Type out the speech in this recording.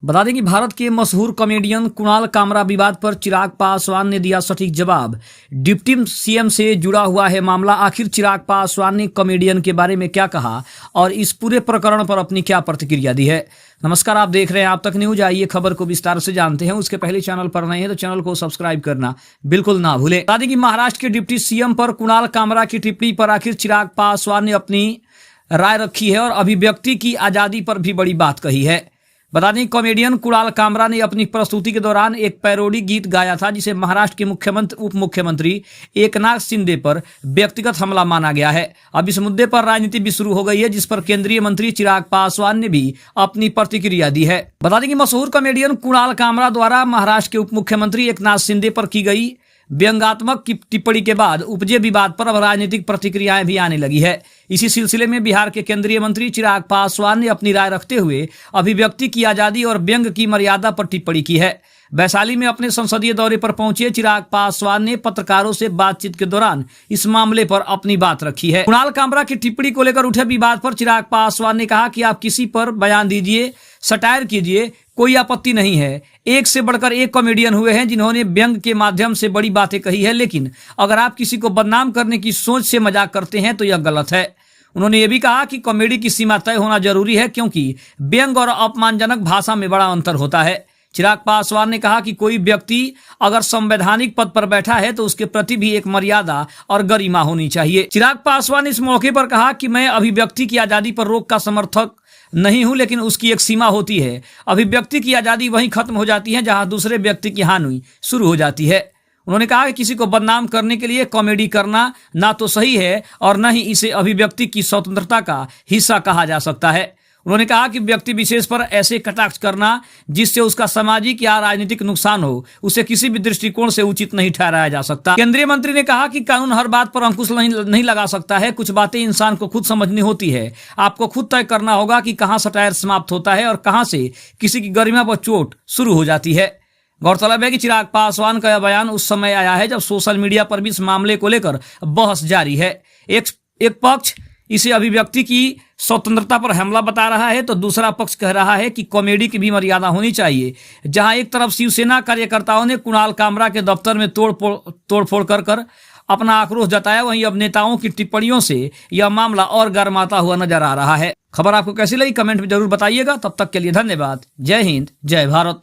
बता दें कि भारत के मशहूर कॉमेडियन कुणाल कामरा विवाद पर चिराग पासवान ने दिया सटीक जवाब। डिप्टी सीएम से जुड़ा हुआ है मामला। आखिर चिराग पासवान ने कॉमेडियन के बारे में क्या कहा और इस पूरे प्रकरण पर अपनी क्या प्रतिक्रिया दी है। नमस्कार, आप देख रहे हैं आप तक न्यूज। आइए खबर को विस्तार से जानते हैं। उसके पहले चैनल पर नए हैं तो चैनल को सब्सक्राइब करना बिल्कुल ना भूलें। बता दें कि महाराष्ट्र के डिप्टी सीएम पर कुणाल कामरा की टिप्पणी पर आखिर चिराग पासवान ने अपनी राय रखी है और अभिव्यक्ति की आजादी पर भी बड़ी बात कही है। बता दें कॉमेडियन कुणाल कामरा ने अपनी प्रस्तुति के दौरान एक पैरोडी गीत गाया था जिसे महाराष्ट्र के मुख्यमंत्री उप मुख्यमंत्री एकनाथ शिंदे पर व्यक्तिगत हमला माना गया है। अब इस मुद्दे पर राजनीति भी शुरू हो गई है, जिस पर केंद्रीय मंत्री चिराग पासवान ने भी अपनी प्रतिक्रिया दी है। बता दें कि मशहूर कॉमेडियन कुणाल कामरा द्वारा महाराष्ट्र के उप मुख्यमंत्री एकनाथ शिंदे पर की गई व्यंग्यात्मक टिप्पणी के बाद उपजे विवाद पर अब राजनीतिक प्रतिक्रियाएं भी आने लगी है। इसी सिलसिले में बिहार के केंद्रीय मंत्री चिराग पासवान ने अपनी राय रखते हुए अभिव्यक्ति की आजादी और व्यंग्य की मर्यादा पर टिप्पणी की है। वैशाली में अपने संसदीय दौरे पर पहुंचे चिराग पासवान ने पत्रकारों से बातचीत के दौरान इस मामले पर अपनी बात रखी है। कुणाल कामरा की टिप्पणी को लेकर उठे विवाद पर चिराग पासवान ने कहा कि आप किसी पर बयान दीजिए, सटायर कीजिए, कोई आपत्ति नहीं है। एक से बढ़कर एक कॉमेडियन हुए हैं जिन्होंने व्यंग्य के माध्यम से बड़ी बातें कही है, लेकिन अगर आप किसी को बदनाम करने की सोच से मजाक करते हैं तो यह गलत है। उन्होंने ये भी कहा कि कॉमेडी की सीमा तय होना जरूरी है, क्योंकि व्यंग्य और अपमानजनक भाषा में बड़ा अंतर होता है। चिराग पासवान ने कहा कि कोई व्यक्ति अगर संवैधानिक पद पर बैठा है तो उसके प्रति भी एक मर्यादा और गरिमा होनी चाहिए। चिराग पासवान ने इस मौके पर कहा कि मैं अभिव्यक्ति की आजादी पर रोक का समर्थक नहीं हूं, लेकिन उसकी एक सीमा होती है। अभिव्यक्ति की आजादी वहीं खत्म हो जाती है जहां दूसरे व्यक्ति की हानि शुरू हो जाती है। उन्होंने कहा कि किसी को बदनाम करने के लिए कॉमेडी करना ना तो सही है और न ही इसे अभिव्यक्ति की स्वतंत्रता का हिस्सा कहा जा सकता है। उन्होंने कहा कि व्यक्ति विशेष पर ऐसे कटाक्ष करना जिससे उसका सामाजिक या राजनीतिक नुकसान हो, उसे किसी भी दृष्टिकोण से उचित नहीं ठहराया जा सकता। केंद्रीय मंत्री ने कहा कि कानून हर बात पर अंकुश नहीं लगा सकता है। कुछ बातें इंसान को खुद समझनी होती है। आपको खुद तय करना होगा कि कहां सटायर समाप्त होता है और कहां से किसी की गरिमा पर चोट शुरू हो जाती है। गौरतलब है कि चिराग पासवान का यह बयान उस समय आया है जब सोशल मीडिया पर भी इस मामले को लेकर बहस जारी है। एक पक्ष इसे अभिव्यक्ति की स्वतंत्रता पर हमला बता रहा है तो दूसरा पक्ष कह रहा है कि कॉमेडी की भी मर्यादा होनी चाहिए। जहां एक तरफ शिवसेना कार्यकर्ताओं ने कुणाल कामरा के दफ्तर में तोड़फोड़ कर अपना आक्रोश जताया, वहीं अब नेताओं की टिप्पणियों से यह मामला और गर्माता हुआ नजर आ रहा है। खबर आपको कैसी लगी कमेंट में जरूर बताइएगा। तब तक के लिए धन्यवाद। जय हिंद, जय भारत।